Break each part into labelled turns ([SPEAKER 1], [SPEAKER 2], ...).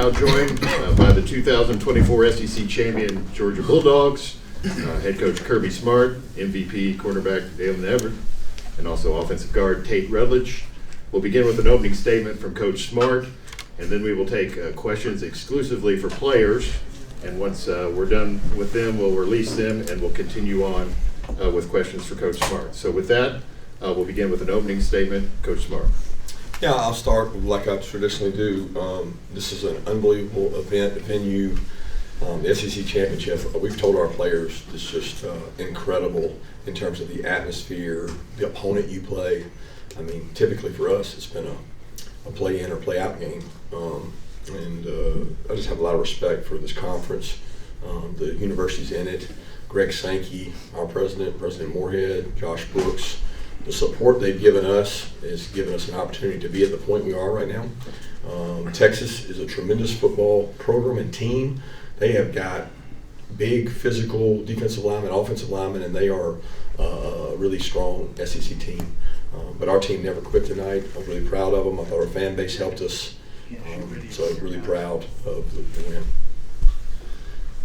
[SPEAKER 1] Now joined by the 2024 SEC champion Georgia Bulldogs, head coach Kirby Smart, MVP cornerback Dalen Everett, and also offensive guard Tate Rutledge. We'll begin with an opening statement from Coach Smart, and then we will take questions exclusively for players. And once we're done with them, we'll release them and we'll continue on with questions for Coach Smart. So with that, we'll begin with an opening statement. Coach Smart.
[SPEAKER 2] Yeah, I'll start like I traditionally do. This is an unbelievable event, venue, the SEC Championship. We've told our players it's just incredible in terms of the atmosphere, the opponent you play. I mean, typically for us, it's been a play-in or play-out game. I just have a lot of respect for this conference. The university's in it. Greg Sankey, our president, President Moorhead, Josh Brooks. The support they've given us has given us an opportunity to be at the point we are right now. Texas is a tremendous football program and team. They have got big physical defensive linemen, offensive linemen, and they are a really strong SEC team. But our team never quit tonight. I'm really proud of them. I thought our fan base helped us. So I'm really proud of the win.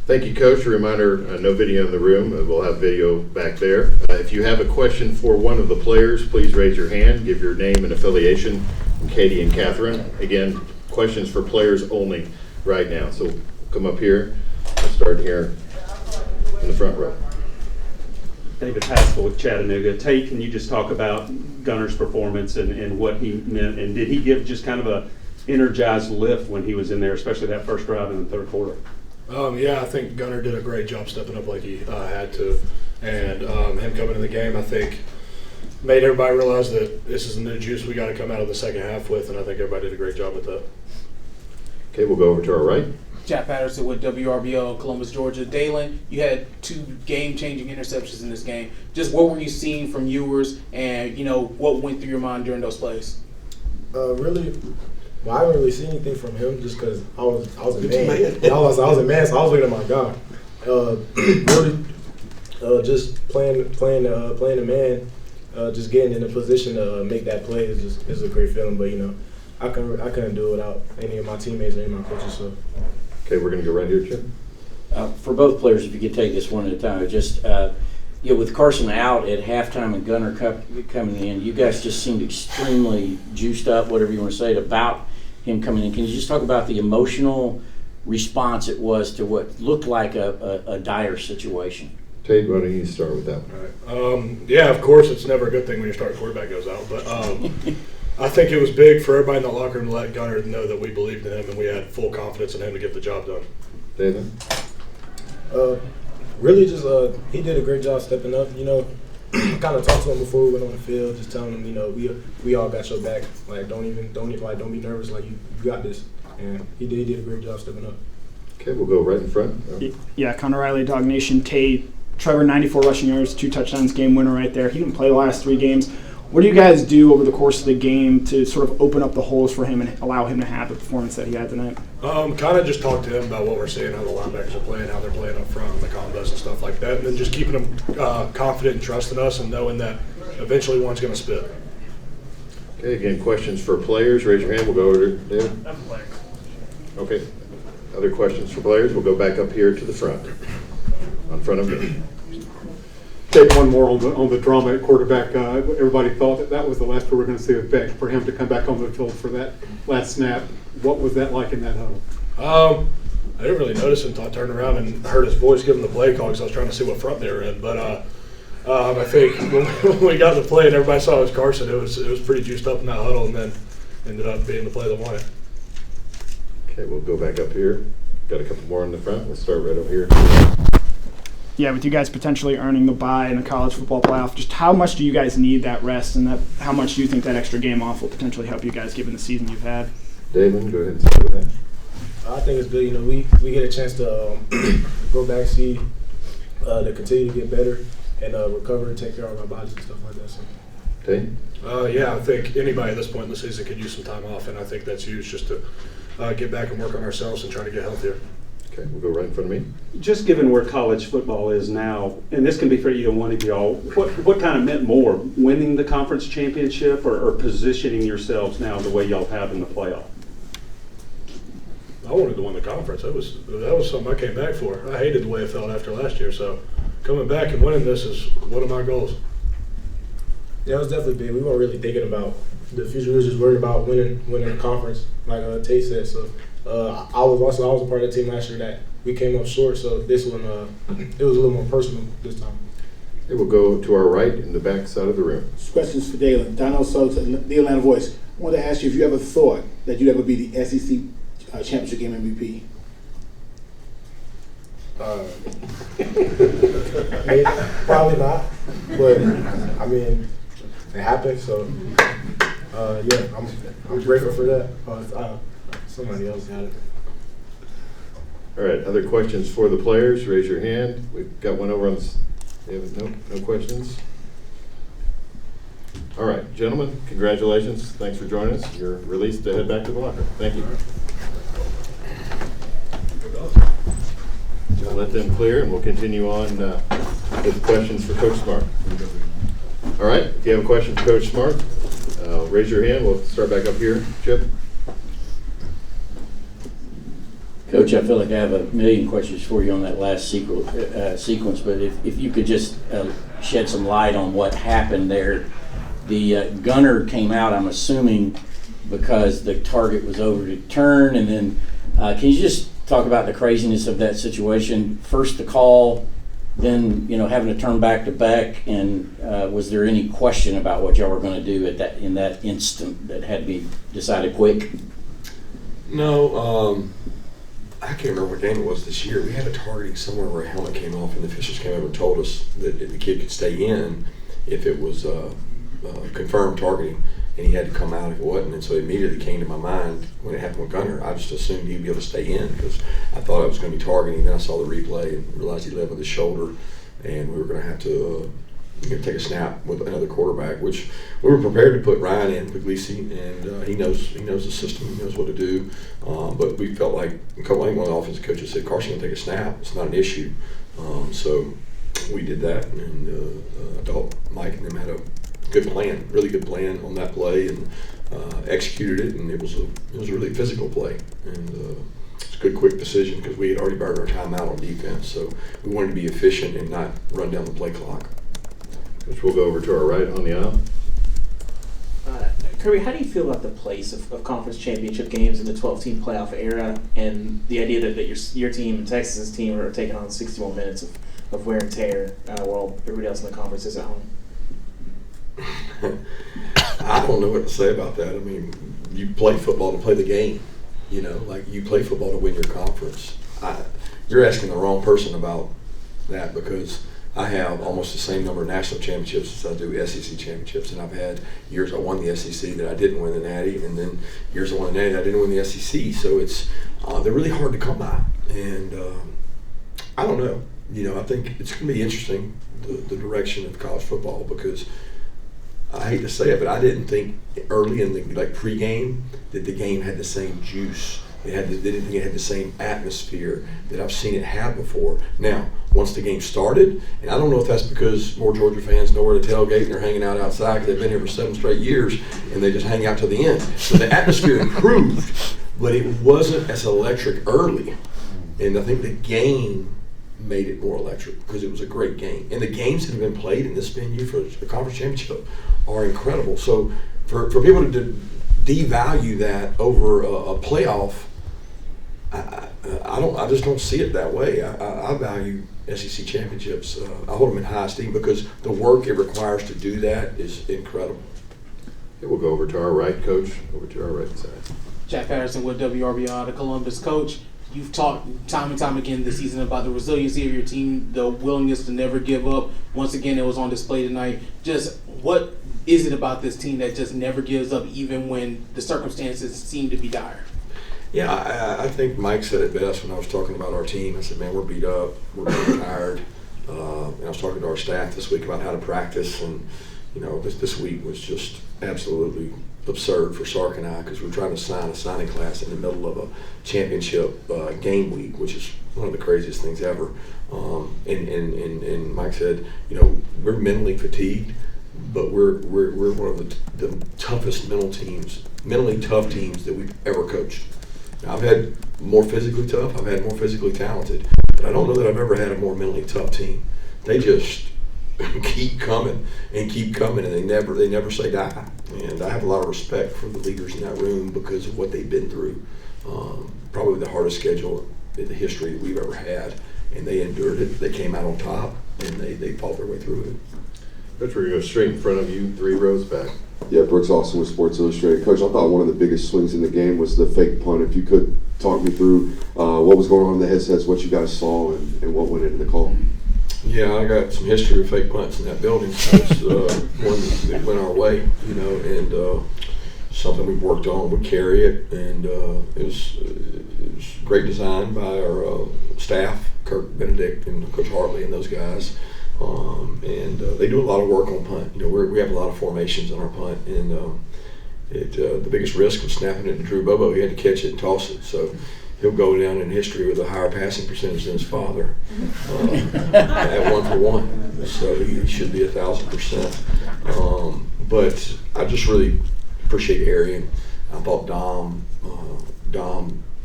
[SPEAKER 1] Thank you, Coach. A reminder, no video in the room. We'll have video back there. If you have a question for one of the players, please raise your hand. Give your name and affiliation. And Katie and Catherine. Again, questions for players only right now. So come up here. We'll start here in the front row.
[SPEAKER 3] David Haskell with Chattanooga. Tate, can you just talk about Gunner's performance and what he meant? And did he give just kind of a energized lift when he was in there, especially that first drive in the third quarter?
[SPEAKER 4] Yeah, I think Gunner did a great job stepping up like he had to. And him coming in the game, I think, made everybody realize that this is the new juice we got to come out of the second half with, and I think everybody did a great job with that.
[SPEAKER 1] Okay, we'll go over to our right.
[SPEAKER 5] Jack Patterson with WRBO, Columbus, Georgia. Dalen, you had 2 game-changing interceptions in this game. Just what were you seeing from viewers, and what went through your mind during those plays?
[SPEAKER 6] Really, well, I didn't really see anything from him just because I was a man. I was a man, so I was looking at my guy. Really, just playing the man, just getting in a position to make that play is a great feeling. But I couldn't do it without any of my teammates or any of my coaches. So.
[SPEAKER 1] Okay, we're going to go right here, Jim.
[SPEAKER 7] For both players, if you could take this one at a time, just with Carson out at halftime and Gunner coming in, you guys just seemed extremely juiced up, whatever you want to say, about him coming in. Can you just talk about the emotional response it was to what looked like a dire situation?
[SPEAKER 1] Tate, why don't you start with that one?
[SPEAKER 4] All right. Yeah, of course, it's never a good thing when your starting quarterback goes out, but I think it was big for everybody in the locker room to let Gunner know that we believed in him and we had full confidence in him to get the job done.
[SPEAKER 1] David?
[SPEAKER 6] Really, just he did a great job stepping up. Kind of talked to him before we went on the field, just telling him, we all got your back. Like, don't be nervous. Like, you got this. And he did a great job stepping up.
[SPEAKER 1] Okay, we'll go right in front.
[SPEAKER 8] Yeah, Connor Riley, Dog Nation. Tate, Trevor, 94 rushing yards, 2 touchdowns, game winner right there. He didn't play the last 3 games. What do you guys do over the course of the game to sort of open up the holes for him and allow him to have the performance that he had tonight?
[SPEAKER 4] Kind of just talk to him about what we're seeing, how the linebackers are playing, how they're playing up front, the combos and stuff like that, and then just keeping them confident and trusting us and knowing that eventually one's going to spit.
[SPEAKER 1] Okay, again, questions for players. Raise your hand. We'll go over to David. Okay. Other questions for players? We'll go back up here to the front. On front of me.
[SPEAKER 9] Take one more on the drama at quarterback. Everybody thought that was the last we were going to see with Beck. For him to come back on the field for that last snap, what was that like in that huddle?
[SPEAKER 4] I didn't really notice until I turned around and heard his voice giving the play call because I was trying to see what front they were in. But I think when we got the play and everybody saw it was Carson, it was pretty juiced up in that huddle, and then ended up being the play that won it.
[SPEAKER 1] Okay, we'll go back up here. Got a couple more in the front. Let's start right over here.
[SPEAKER 8] Yeah, with you guys potentially earning the bye in the college football playoff, just how much do you guys need that rest, and how much do you think that extra game off will potentially help you guys given the season you've had?
[SPEAKER 1] David, go ahead and start with that.
[SPEAKER 6] I think it's good. We get a chance to go back, see, to continue to get better and recover and take care of our bodies and stuff like that. So.
[SPEAKER 1] Tate?
[SPEAKER 4] Yeah, I think anybody at this point in the season could use some time off, and I think that's used just to get back and work on ourselves and try to get healthier.
[SPEAKER 1] Okay, we'll go right in front of me.
[SPEAKER 3] Just given where college football is now, and this can be for either one of y'all, what kind of meant more, winning the conference championship or positioning yourselves now the way y'all have in the playoff?
[SPEAKER 4] I wanted to win the conference. That was something I came back for. I hated the way it felt after last year, so coming back and winning this is one of my goals.
[SPEAKER 6] Yeah, it was definitely big. We weren't really thinking about the future. We were just worried about winning the conference, like Tate said. So I was a part of the team last year that we came up short. So this one, it was a little more personal this time.
[SPEAKER 1] It will go to our right in the back side of the room.
[SPEAKER 10] Questions for Dalen. Donald Suggs, the Atlanta Voice. I wanted to ask you if you ever thought that you'd ever be the SEC championship game MVP.
[SPEAKER 6] Probably not, but I mean, it happened. So yeah, I'm grateful for that. Somebody else had it.
[SPEAKER 1] All right, other questions for the players? Raise your hand. We've got one over on this. No questions? All right, gentlemen, congratulations. Thanks for joining us. You're released to head back to the locker. Thank you. We'll let them clear, and we'll continue on with questions for Coach Smart. All right, if you have a question for Coach Smart, raise your hand. We'll start back up here. Chip?
[SPEAKER 7] Coach, I feel like I have a million questions for you on that last sequence, but if you could just shed some light on what happened there. The gunner came out, I'm assuming, because the target was overturned, and then can you just talk about the craziness of that situation? First the call, then having to turn back to Beck, and was there any question about what y'all were going to do in that instant that had to be decided quick?
[SPEAKER 2] No, I can't remember what game it was this year. We had a targeting somewhere where a helmet came off, and the officials came over and told us that the kid could stay in if it was confirmed targeting, and he had to come out if it wasn't. And so it immediately came to my mind when it happened with Gunner. I just assumed he'd be able to stay in because I thought it was going to be targeting. Then I saw the replay and realized he led with his shoulder, and we were going to have to take a snap with another quarterback, which we were prepared to put Ryan in, Puglisi, and he knows the system, he knows what to do. But we felt like one of the offensive coaches said, "Carson can take a snap. It's not an issue." So we did that, and I thought Mike and them had a good plan, really good plan on that play, and executed it. And it was a really physical play, and it's a good quick decision because we had already burned our time out on defense. So we wanted to be efficient and not run down the play clock.
[SPEAKER 1] Which we'll go over to our right on the aisle.
[SPEAKER 11] Kirby, how do you feel about the place of conference championship games in the 12-team playoff era, and the idea that your team and Texas's team are taking on 60 more minutes of wear and tear while everybody else in the conference is at home?
[SPEAKER 2] I don't know what to say about that. I mean, you play football to play the game. Like you play football to win your conference. You're asking the wrong person about that because I have almost the same number of national championships as I do SEC championships, and I've had years I won the SEC that I didn't win the Natty, and then years I won the Natty that I didn't win the SEC. So it's they're really hard to come by, and I don't know. I think it's going to be interesting the direction of college football because I hate to say it, but I didn't think early in the pregame that the game had the same juice. They didn't think it had the same atmosphere that I've seen it have before. Now, once the game started, and I don't know if that's because more Georgia fans know where to tailgate and they're hanging out outside because they've been here for 7 straight years and they just hang out till the end. So the atmosphere improved, but it wasn't as electric early. And I think the game made it more electric because it was a great game. And the games that have been played in this venue for the conference championship are incredible. So for people to devalue that over a playoff, I just don't see it that way. I value SEC championships. I hold them in high esteem because the work it requires to do that is incredible.
[SPEAKER 1] Okay, we'll go over to our right, Coach. Over to our right side.
[SPEAKER 5] Jack Patterson with WRBI, the Columbus coach. You've talked time and time again this season about the resiliency of your team, the willingness to never give up. Once again, it was on display tonight. Just what is it about this team that just never gives up even when the circumstances seem to be dire?
[SPEAKER 2] Yeah, I think Mike said it best when I was talking about our team. I said, man, we're beat up, we're really tired. And I was talking to our staff this week about how to practice, and this week was just absolutely absurd for Sark and I because we're trying to sign a signing class in the middle of a championship game week, which is one of the craziest things ever. And Mike said, we're mentally fatigued, but we're one of the toughest mentally tough teams that we've ever coached. I've had more physically tough. I've had more physically talented. But I don't know that I've ever had a more mentally tough team. They just keep coming, and they never say die. And I have a lot of respect for the leaders in that room because of what they've been through. Probably the hardest schedule in the history that we've ever had, and they endured it. They came out on top, and they fought their way through it.
[SPEAKER 1] Coach, we're going to go straight in front of you, 3 rows back.
[SPEAKER 12] Yeah, Brooks Austin with Sports Illustrated. Coach, I thought one of the biggest swings in the game was the fake punt. If you could talk me through what was going on in the headsets, what you guys saw, and what went into the call.
[SPEAKER 2] Yeah, I got some history of fake punts in that building. It's one that went our way, and something we've worked on. We carry it, and it was great design by our staff, Kirk Benedict and Coach Hartley and those guys. And they do a lot of work on punt. We have a lot of formations on our punt, and the biggest risk was snapping it to Drew Bobo. He had to catch it and toss it. So he'll go down in history with a higher passing percentage than his father at 1-for-1. So he should be 1,000%. But I just really appreciate Arian. I thought Dom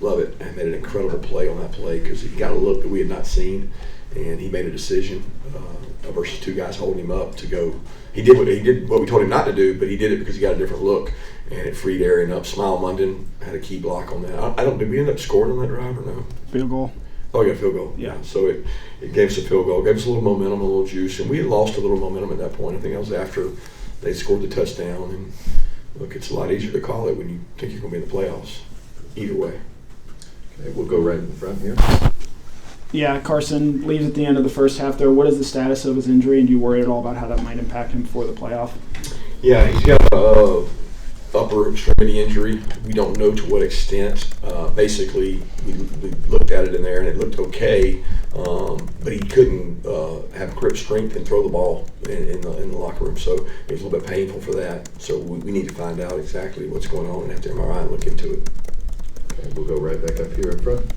[SPEAKER 2] Lovett made an incredible play on that play because he got a look that we had not seen, and he made a decision versus 2 guys holding him up to go. He did what we told him not to do, but he did it because he got a different look, and it freed Arian up. Smile Munden had a key block on that. Did we end up scoring on that drive or no?
[SPEAKER 8] Field goal.
[SPEAKER 2] Oh, yeah, field goal.
[SPEAKER 8] Yeah.
[SPEAKER 2] So it gave us a field goal, gave us a little momentum, a little juice, and we had lost a little momentum at that point. I think that was after they scored the touchdown. And look, it's a lot easier to call it when you think you're going to be in the playoffs. Either way.
[SPEAKER 1] Okay, we'll go right in front here.
[SPEAKER 8] Yeah, Carson leaves at the end of the first half there. What is the status of his injury, and do you worry at all about how that might impact him for the playoff?
[SPEAKER 2] Yeah, he's got a upper extremity injury. We don't know to what extent. Basically, we looked at it in there, and it looked okay, but he couldn't have grip strength and throw the ball in the locker room. So it was a little bit painful for that. So we need to find out exactly what's going on and have the MRI and look into it.
[SPEAKER 1] Okay, we'll go right back up here in front.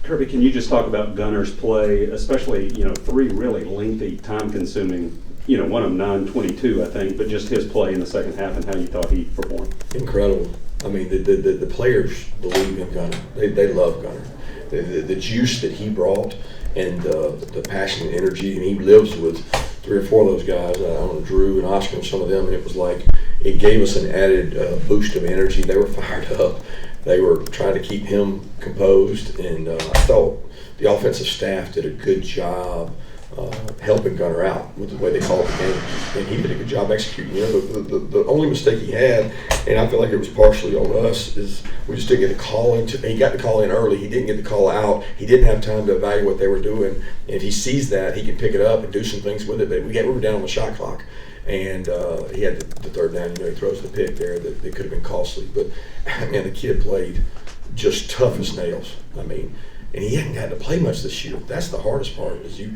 [SPEAKER 3] Kirby, can you just talk about Gunner's play, especially 3 really lengthy, time-consuming, one of them 9:22, I think, but just his play in the second half and how you thought he performed?
[SPEAKER 2] Incredible. I mean, the players believe in Gunner. They love Gunner. The juice that he brought and the passion and energy, and he lives with 3 or 4 of those guys. I don't know, Drew and Oscar and some of them, and it was like it gave us an added boost of energy. They were fired up. They were trying to keep him composed, and I thought the offensive staff did a good job helping Gunner out with the way they called the game, and he did a good job executing. The only mistake he had, and I feel like it was partially on us, is we just didn't get the call in. He got the call in early. He didn't get the call out. He didn't have time to evaluate what they were doing, and if he sees that, he can pick it up and do some things with it. But we were down on the shot clock. And he had the third down, he throws the pick there that could have been costly. But, man, the kid played just tough as nails. I mean, and he hadn't had to play much this year. That's the hardest part is you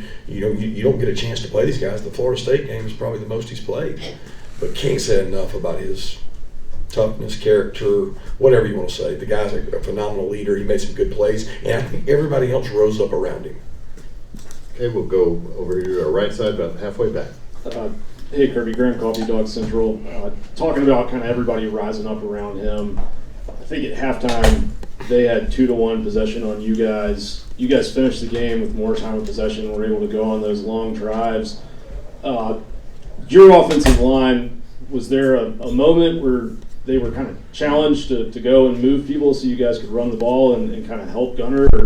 [SPEAKER 2] don't get a chance to play these guys. The Florida State game is probably the most he's played. But can't say enough about his toughness, character, whatever you want to say. The guy's a phenomenal leader. He made some good plays. And I think everybody else rose up around him.
[SPEAKER 1] Okay, we'll go over here to our right side, about halfway back.
[SPEAKER 13] Hey, Kirby, Graham Coffee, Dawgs Central. Talking about kind of everybody rising up around him. I think at halftime they had 2-1 possession on you guys. You guys finished the game with more time of possession and were able to go on those long drives. Your offensive line, was there a moment where they were kind of challenged to go and move people so you guys could run the ball and kind of help Gunner, or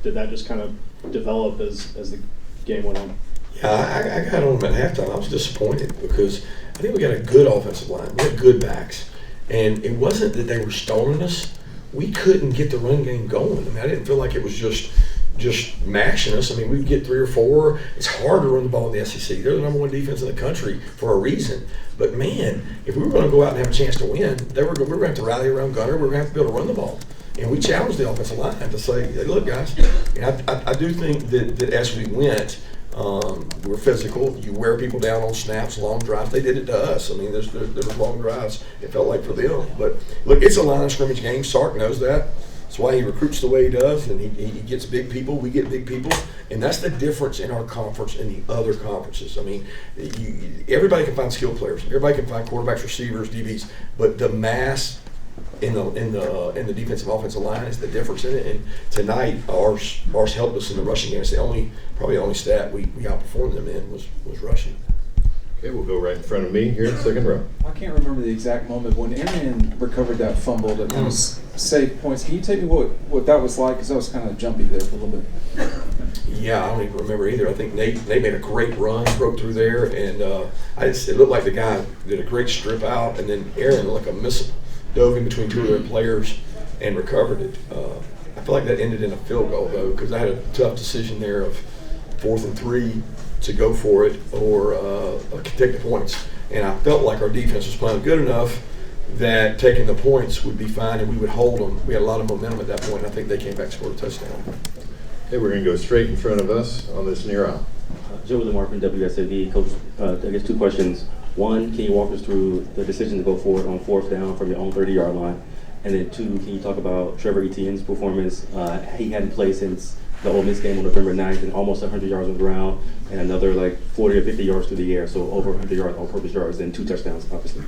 [SPEAKER 13] did that just kind of develop as the game went on?
[SPEAKER 2] Yeah, I got on them at halftime. I was disappointed because I think we got a good offensive line. We had good backs. And it wasn't that they were stoning us. We couldn't get the run game going. I mean, I didn't feel like it was just mashing us. I mean, we'd get 3 or 4. It's hard to run the ball in the SEC. They're the #1 defense in the country for a reason. But, man, if we were going to go out and have a chance to win, we were going to have to rally around Gunner. We were going to have to be able to run the ball. And we challenged the offensive line to say, hey, look, guys, and I do think that as we went, we're physical. You wear people down on snaps, long drives. They did it to us. I mean, there was long drives. It felt like for them. But, look, it's a line of scrimmage game. Sark knows that. That's why he recruits the way he does, and he gets big people. We get big people. And that's the difference in our conference and the other conferences. I mean, everybody can find skilled players. Everybody can find quarterbacks, receivers, DBs. But the mass in the defensive offensive line is the difference in it. And tonight, ours helped us in the rushing game. It's probably the only stat we outperformed them in was rushing.
[SPEAKER 1] Okay, we'll go right in front of me here in the second row.
[SPEAKER 14] I can't remember the exact moment when Aaron recovered that fumble that was saved points. Can you tell me what that was like? Because I was kind of jumpy there for a little bit.
[SPEAKER 2] Yeah, I don't even remember either. I think Nate made a great run, broke through there, and it looked like the guy did a great strip out, and then Aaron, like a missile, dove in between two of their players and recovered it. I feel like that ended in a field goal, though, because I had a tough decision there of 4th and 3 to go for it or take the points. And I felt like our defense was playing good enough that taking the points would be fine and we would hold them. We had a lot of momentum at that point, and I think they came back and scored a touchdown.
[SPEAKER 1] Okay, we're going to go straight in front of us on this near aisle.
[SPEAKER 15] Joe Lamar from WSAV. Coach, I guess 2 questions. One, can you walk us through the decision to go forward on 4th down from your own 30-yard line? And then 2, can you talk about Trevor Etienne's performance? He hadn't played since the Ole Miss game on November 9th and almost 100 yards on the ground and another like 40 or 50 yards through the air, so over 100 yards all-purpose yards and 2 touchdowns, obviously.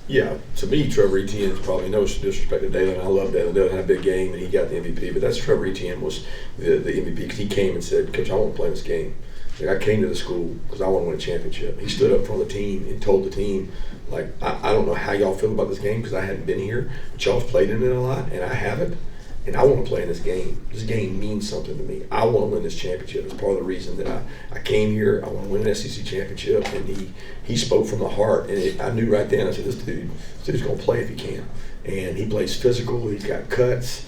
[SPEAKER 2] Yeah, to me, Trevor Etienne is probably no disrespect to Dalen. I love Dalen. Dalen had a big game and he got the MVP, but that's Trevor Etienne was the MVP because he came and said, Coach, I want to play this game. Like, I came to the school because I want to win a championship. He stood up for the team and told the team, like, I don't know how y'all feel about this game because I hadn't been here, but y'all have played in it a lot and I haven't. And I want to play in this game. This game means something to me. I want to win this championship. It's part of the reason that I came here. I want to win an SEC championship. And he spoke from the heart. And I knew right then, I said, this dude's going to play if he can. And he plays physical. He's got cuts.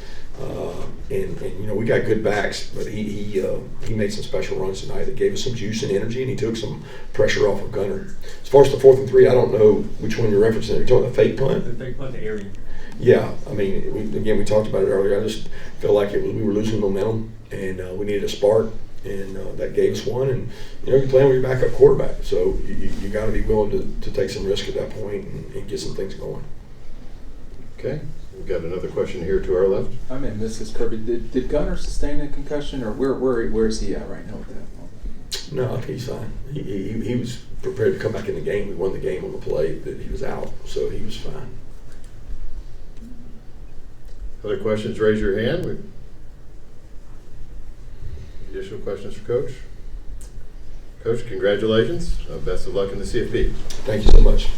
[SPEAKER 2] And you know, we got good backs. But he made some special runs tonight that gave us some juice and energy. And he took some pressure off of Gunner. As far as the 4th and 3, I don't know which one you're referencing. You're talking about the fake punt?
[SPEAKER 15] The fake punt to Arian.
[SPEAKER 2] Yeah, I mean, we talked about it earlier. I just felt like we were losing momentum, and we needed a spark, and that gave us one. And you know, you're playing with your backup quarterback, so you got to be willing to take some risk at that point and get some things going.
[SPEAKER 1] Okay, we've got another question here to our left.
[SPEAKER 14] I may miss this, Kirby. Did Gunner sustain a concussion, or where is he at right now with that?
[SPEAKER 2] No, I think he's fine. He was prepared to come back in the game. We won the game on the play that he was out, so he was fine.
[SPEAKER 1] Other questions, raise your hand. Additional questions for Coach? Coach, congratulations. Best of luck in the CFP.
[SPEAKER 2] Thank you so much.